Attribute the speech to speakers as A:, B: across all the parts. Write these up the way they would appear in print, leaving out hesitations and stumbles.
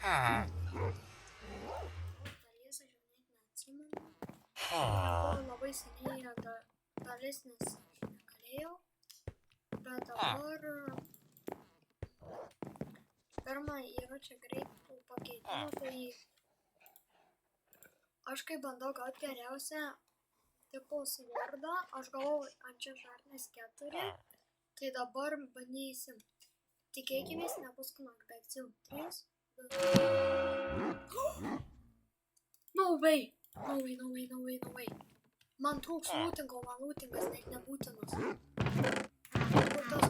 A: Dalies aš jau net neatsimenu. Nebuvo labai seniai dalis, nes aš negalėjau. Bet dabar pirmą yra čia greitų pakeitimų, tai aš kai bandau gauti geriausią tipo svordą, aš gavau ant čia žarnės 4, tai dabar bandysim. Tikėkimės nebus knockback'ų. 3, 2. No way! No way. Man trūks lootingo, man lootingas net nebūtinas. Tas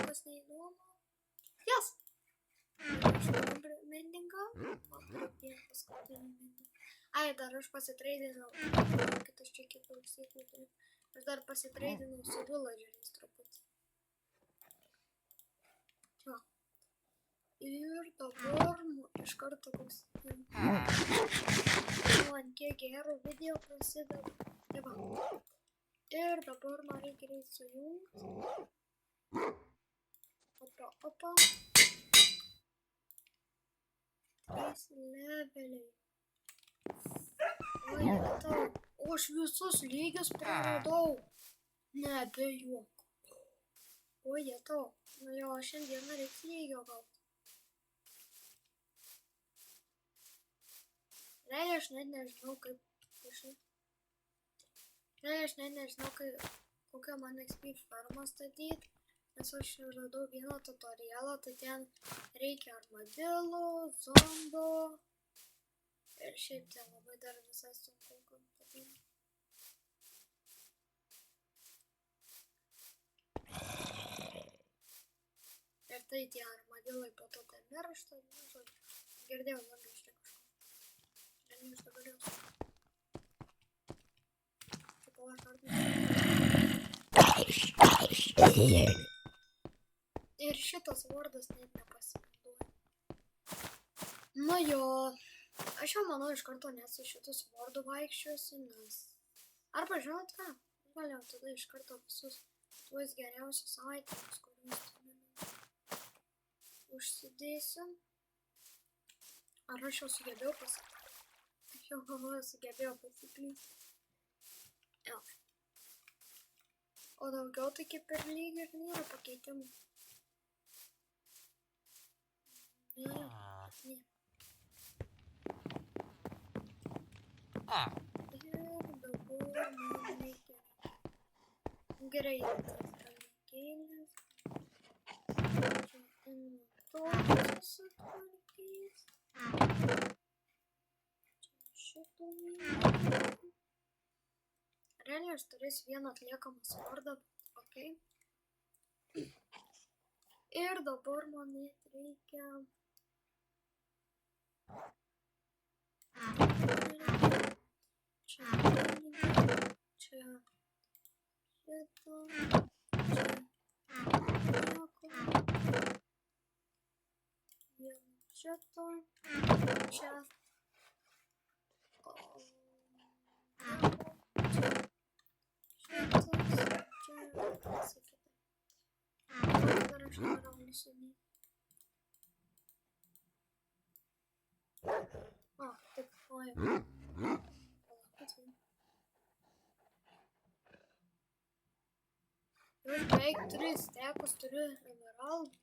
A: kas neįdomu. Yes! Mendingą. Ai, dar aš pasitreidinau. Kitas čia kitų sėkų turiu. Aš dar pasitreidinau su villageriais truputį. Čia. Ir dabar iš karto koks... Man kiek gerų video prasideda. Tai va. Ir dabar man reikia greit sujungti. Opa. 3 leveliai. O aš visus lygius praradau. Nebejuok. O jetau. Nu jo, šiandieną reikia lygio gauti. Realiai aš net nežinau kaip... kokią man XP farmą statyti. Nes aš radau vieną tutorialą, tai ten reikia armadilų, zombio. Ir šiaip ten labai dar visai sunku padaryti. Ir tai tie armadilai po to ten miršta, girdėjau negrįžti kažko. Aš dabar jau. Ir šitas vardas net nepasinaudoja. Nu jo, aš jau manau iš karto net su šitus vardu vaikščiosiu, nes... Arba žinot ką? Gal jau tada iš karto visus tuos geriausius itemus, kuriuos turime. Užsidėsiu. Ar aš jau sugebėjau pasiklysti? Jo. O daugiau tai kaip ir lyg ir nėra pakeitimų. Ne. Ir dabar man reikia greitas dalykėlis. Čia inventorius susitvarkys. Šitą vieną. Realiai aš turėsiu vieną atliekamą svordą, ok. Ir dabar man net reikia... Čia šito, čia dar aš noriu sudėti. Taip, oi. Aš beveik 3 stekus turiu emeraldų.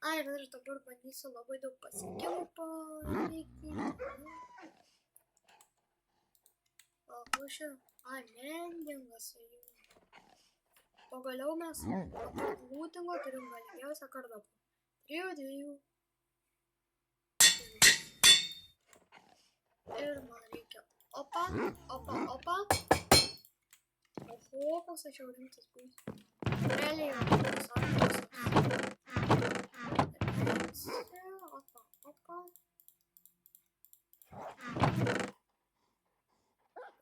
A: Ai, ir aš dabar bandysiu labai daug pasiekimų paveikti. Ai, mendingas sujungi. Pagaliau mes apart lootingo turim galingiausią kardą. 3, 2. Ir man reikia opa. Oho, koks aš jau rimtas bus. Realiai jau pasakęs. Opa.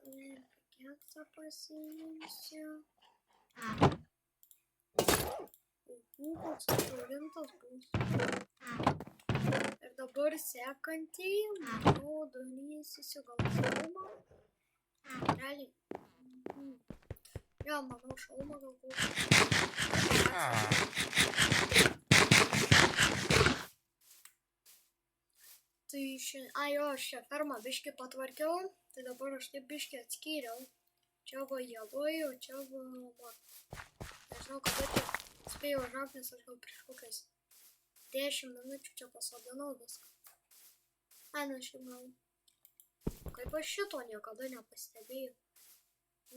A: Ir keksą pasiimsiu. Koks aš jau rimtas bus. Ir dabar sekantį, manau, darysiu gal šalmą. Realiai. Jo, manau, šalmą galbūt. Tai jo, aš čia fermą biškį patvarkiau, tai dabar aš taip biškį atskyriau. Čia buvo javai, o čia buvo morka. Nežinau, kada čia spėjau užaugti, nes aš gal prieš kokias 10 minučių čia pasodinau viską. Na šiaip gal. Kaip aš šito niekada nepastebėjau.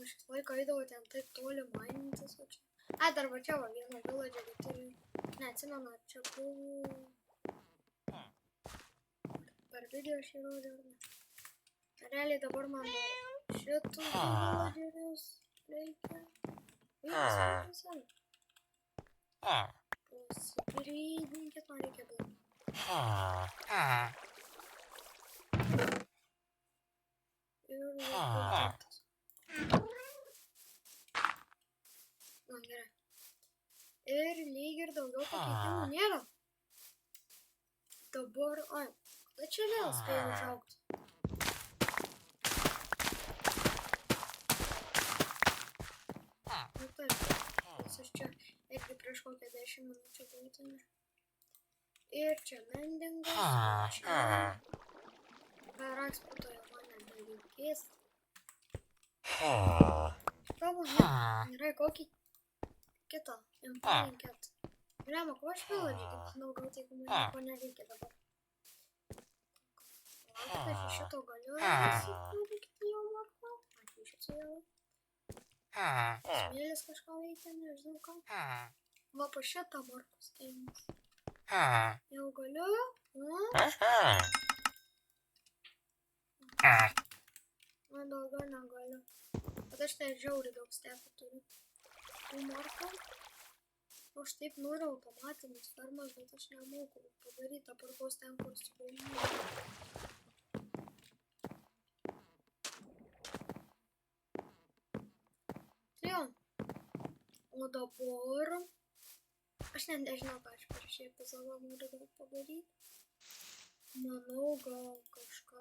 A: Aš visą laiką eidavau ten taip toli mainintis, o čia. Dar va čia va vieną villagerį turiu. Neatsimenu, ar čia buvo. Per video aš įrodžiau, ar ne. Realiai dabar man šitus villagerius reikia. Visai. Pasigrįdinkit, man reikia blokų. Ir laikytas. Na gerai. Ir lyg ir daugiau pakeitimų nėra. Dabar, kada čia vėl spėjau užaugti? Nu taip, nes aš čia irgi prieš kokią 10 minučių buvau. Ir čia mendingas, čia per eksportoje man nebereikės. Šitavo, gerai, kokį kitą, impalinkėt. Blema, ko aš village žinau, gal tai ko nereikia dabar. Laukite, aš iš šito galiu įsiklausyti jau morko. Aš šito jau. Smėlis kažką veikia, nežinau ką. Va po šitą morkus ėjimas. Jau galiu. Man daugiau negaliu. Bet aš tai žiauriai daug stepų turiu. Tų morkų. Aš taip noriu automatinės fermas, bet aš nemoku padaryti aparkos ten, kur suvažiuoju. Tai jo. O dabar... Aš net nežinau, ką aš per šį epizodą noriu gal padaryti. Manau, gal kažką...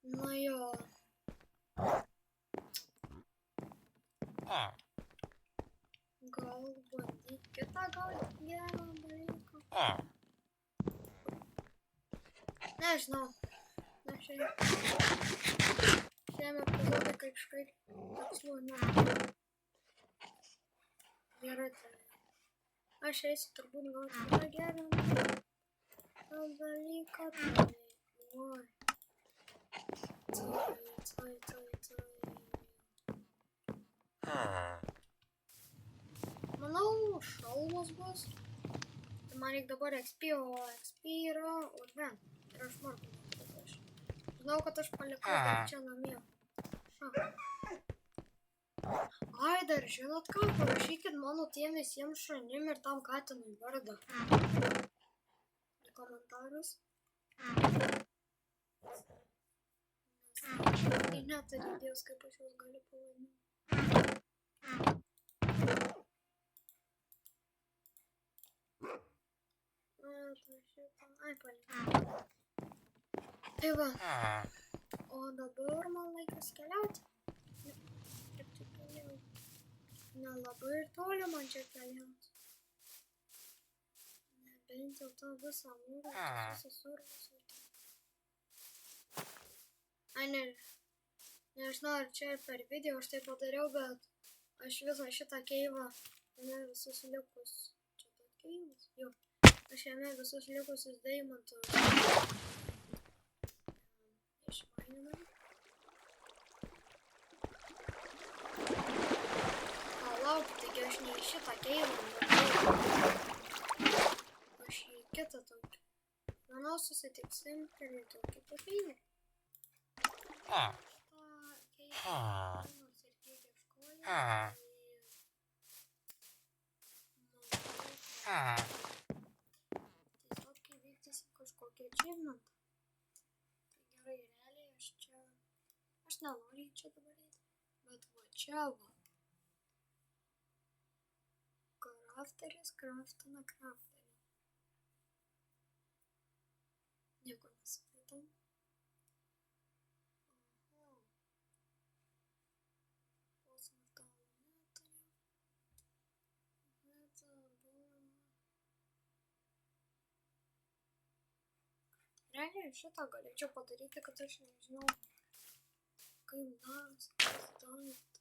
A: Na jo. Gal bandyt kitą gal gerą dalyką. Nežinau. Na šiam epizodui kažkaip tikslų ne. Gerai tai. Aš eisiu turbūt gal kitą gerą dalyką. Oi. Manau, šalmas bus. Tai man reikia dabar XP, o XP yra urven. Ir aš morku. Žinau, kad aš palikau dar čia namie. Dar žinot ką, parašykit mano tiem visiems šunim ir tam katinui vardą. Į komentarus. Ir neturi idėjos, kaip aš juos galiu pavadinti. Palikau. Tai va. O dabar man laikas keliauti. Kaip čia keliauti? Nelabai ir toli man čia keliauti. Bent jau tą visą mūrą, visus urvus. Nežinau, ar čia per video aš tai padariau, bet aš visą šitą keivą, jame visus likus, čia tas keivas, jo, aš jame visus likusius deimantus išmaininau. Palaukit, taigi aš ne į šitą keivą, aš į kitą tokį. Manau, susitiksim per tokį keivą. Tiesiog kai vykdysim kažkokį achievement. Tai gerai, realiai aš nenoriu čia dabar eiti, bet va čia va. Crafteris craftina crafterį. Nieko nesupratau. Realiai šitą galėčiau padaryti, kad aš nežinau, kaip daras, kas daiktas.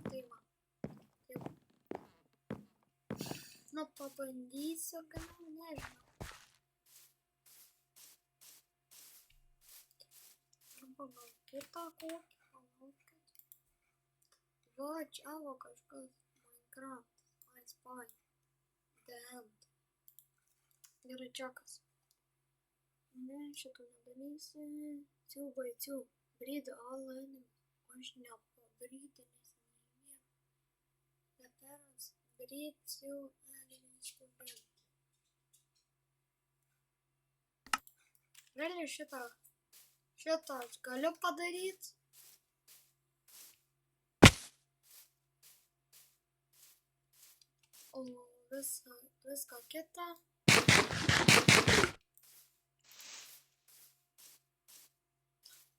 A: Tai va. Nu, pabandysiu, gal nežinau. Arba gal kitą kokį, palaukit. Va, čia va kažkas. Minecraft, I spy. The End. Gerai, čia kas. Ne, šitų nedarysi. By 2. Breed all enemies. Aš nepabrydinęs neįmėjau. The parents breed 2 enemies to them. Realiai šitą aš galiu padaryti. O viską kitą.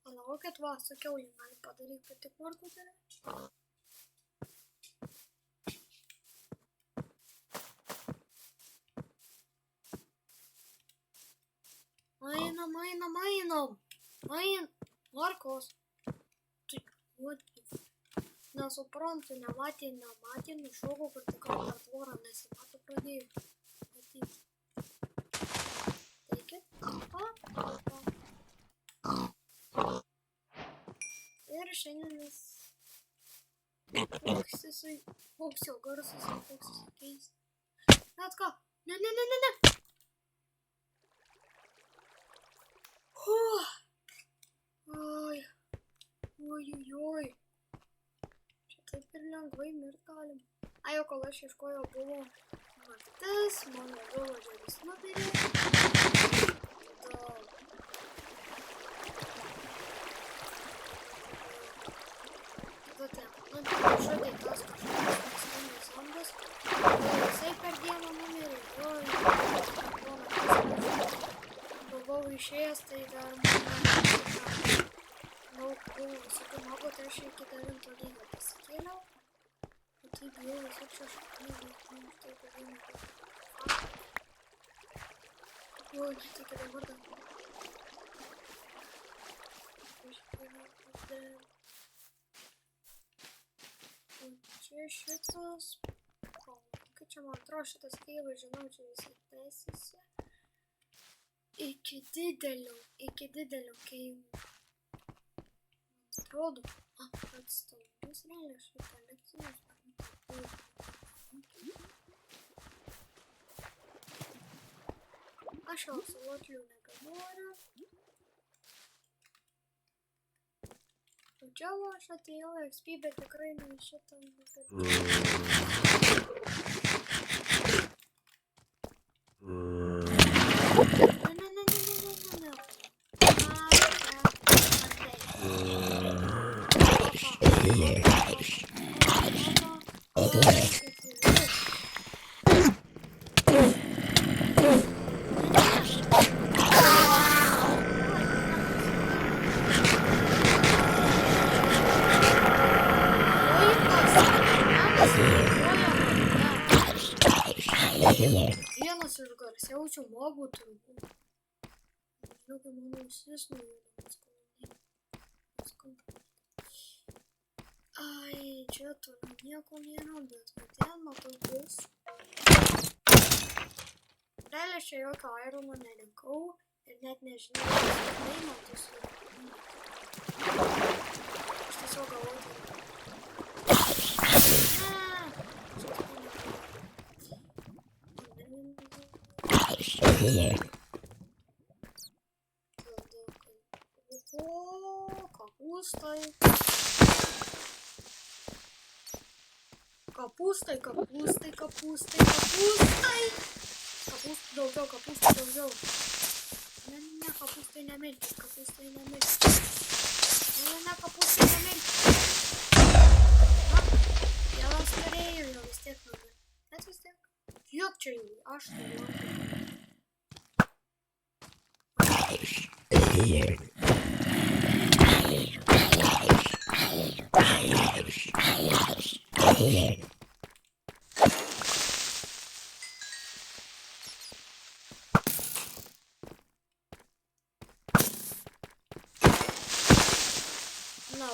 A: Palaukit, va, sakiau, jį gali padaryti, kad tik vargu gerai. Mainom. Markos. Tai, what the f... Nesuprantu, nematė, nušoko, kur tikrai per tvorą nesimato pradėjau. Matyti. Taigi, ir šiandien jis koks jo garsas, koks jis keis. Net ką? Ne. Oi. Čia taip ir lengvai mirt galim. Jau kol aš ieškojau buvo naktis, mano villageris nubirė. Tada žudė tas kažkoks neskanės zombas. Jisai per dieną numirė. Buvau išėjęs, tai dar buvo visokių mobų, tai aš iki 9 lygio pasikėliau. O tai bijau visokių šeškų, tai pavėjau. Oi, tik dabar dar. O čia šitas. Kaip čia man atrodo šitas tėvas, žinau, čia visi tęsiasi. Iki didelio keimų. Atrodo. Atstovus realiai šitą kolekcijos. Aš jau salotlių nebenoriu. O čia aš atėjau XP, bet tikrai ne šitą nebenoriu. Vienas iš garsiausių mobų turbūt. Žinau, kad mano ausis nuėdamas kolonijai. Ai, čia toliau nieko nėra, bet ten matau bus. Realiai čia jokio airono nerinkau ir net nežinau, kad tai matus. Aš tiesiog galvoju. Kapustai. Kapustai daugiau. Ne, kapustai nemirkit. Ne, kapustai nemirkit. Na, javas turėjau, jau vis tiek numirė. Bet vis tiek. Juk čia jau, aš turėjau. Na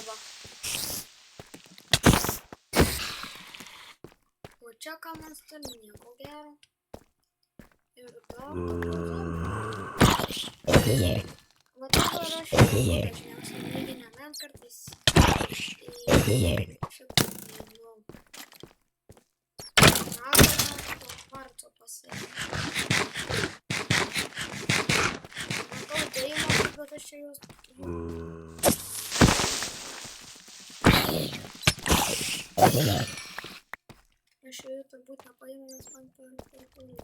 A: va. O čia ką mes turim, nieko gero. Ir dar va dabar aš dažniausiai mėginę bent kartais šitą nežinau raganą to kvarco pasiėmė. Matau deimantus, bet aš čia juos aš jų turbūt nepaėmė, nes man per dalį.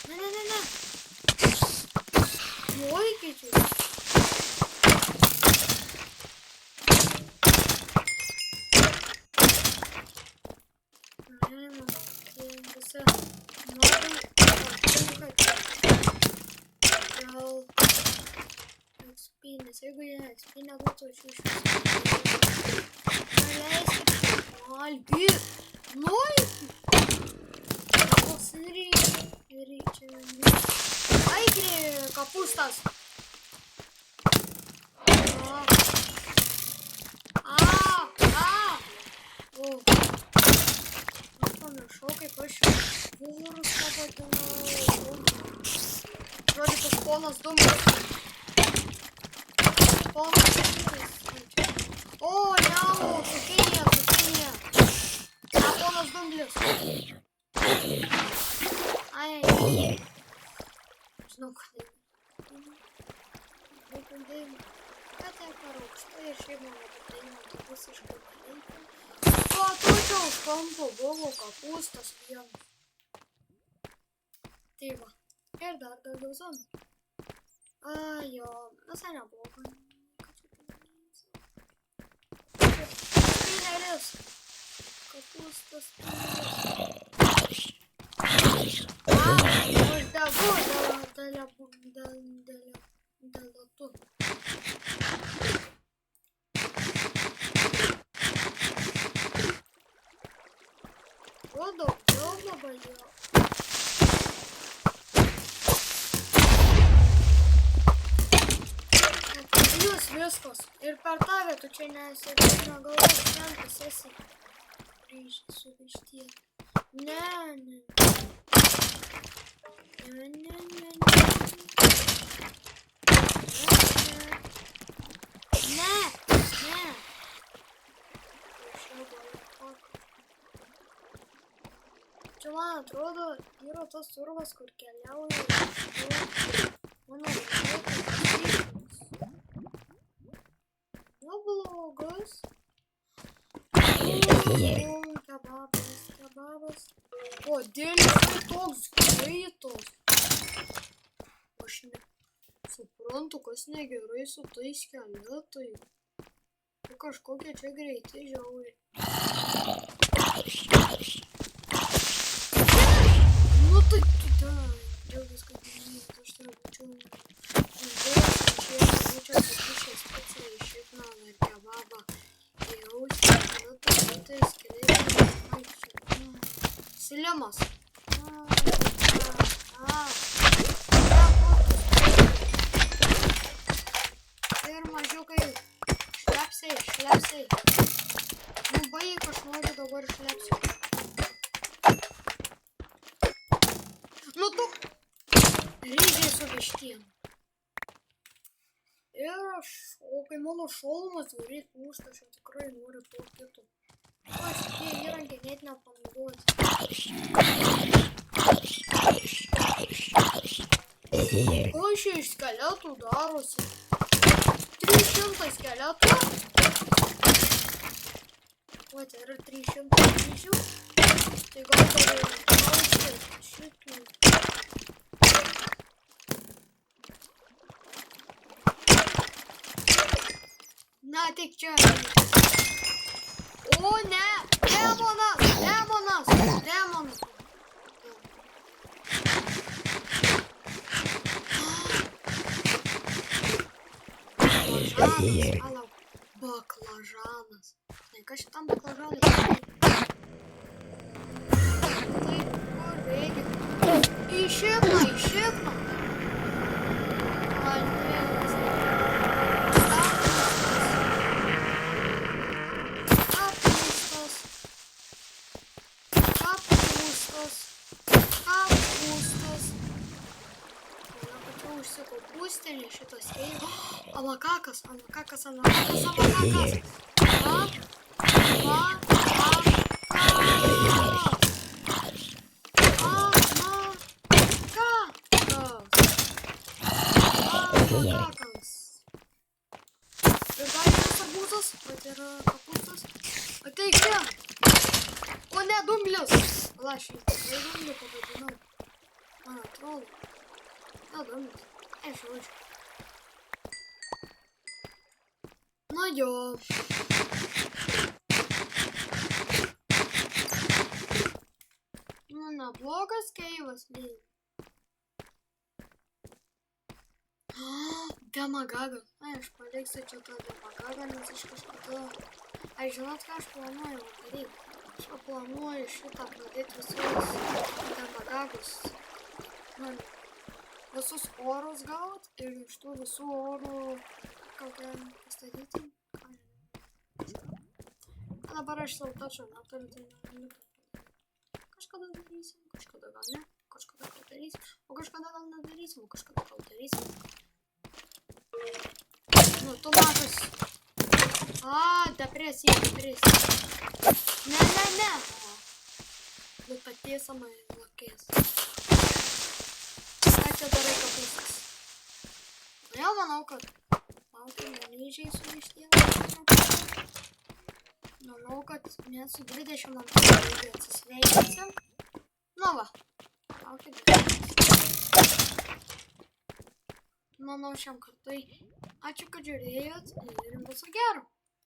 A: Ne. Moikite. Man tie visi modai patinka dėl XP, nes jeigu jie XP nebūtų, aš iš viso neleiskit valgyt. Aikri, kapustas. O, aš pamiršau, kaip aš vorus pavadinau. Žodžiu, tas ponas Dumblis. Ponas Dumblis. O, liau, cukinija. Na, ponas Dumblis. Ai. Žinau, kad daimu. Bet tai per aukštai ir šiaip mano daimu tai visiškai nereikia. O, tu čia už kampo buvo kapustas vienas. Tai va. Ir dar daugiau zonų. Jo, visai nebloga. Spinneris. Kapustas. Uždegu dėl latų. O daugiau labai jau. Jūs viskas. Ir per tave tu čia nesi. Galvos šventas esi. Ryžiai su vištiena. Ne. Čia man atrodo yra tas urvas, kur keliauja mano vaikas. Neblogas. Kebabas. Kodėl jisai toks greitas? Aš nesuprantu, kas negerai su tais skeletai. Kažkokie čia greiti žiauriai. Nu tai tu dai. Džiaugias, kad neįt, aš tai būčiau pakišęs specialiai šiaip mano ir kebabą. Jausti, tada tai skeletai vaikščiai. Silimas. Ir mažiukai. Šlepsiai. Nu baig, aš noriu dabar šlepsiu. Nu tu. Ryžiai su vištiena. Ir aš, o kai mano šalmas greit lūžta, aš jau tikrai noriu to kito. Aš tie įrankiai net nepanaudoti. Ko šie iš skeletų darosi? 300 skeletų? O, tai yra 300 ryžių. Tai gal dar klausti šitų. Na, tik čia. O, ne! Demonas! Palauk. Baklava. baklažanas. Tai kas šitam baklažanui? Tai kur reikia? Į šitą. Kopūstelė šitas eina. Amakakas. Ir dar vienas arbūzas, bet yra kopūstas. Ateik čia. O ne, dumblius. Lašai, tai dumblių pavadinau. Man atrodo. Ne, dumblius. Žodžiu. Nu jo. Nu, neblogas keivas. Demagagas. Aš paliksiu čia tą demagagą, nes aš kažkada... Ai, žinot, ką aš planuoju daryti? Aš planuoju šitą pradėti visus demagagus. Visus orus gaut ir iš tų visų orų kokią pastatyti. Dabar aš savo tačio neturiu, tai negaliu. Kažkada darysim, kažkada gal ne, kažkada gal darysim, o kažkada gal nedarysim, o kažkada gal darysim. Nu, tu matas. Depresija. Ne. Bet patiesama lakės. Čia darai kopūstas. Jau manau, kad laukiu nelyžiai su vištiena. Manau, kad net su 22 lygiu atsisveikinsim. Nu va. Laukiu 20. Manau, šiam kartui ačiū, kad žiūrėjot ir viso gero.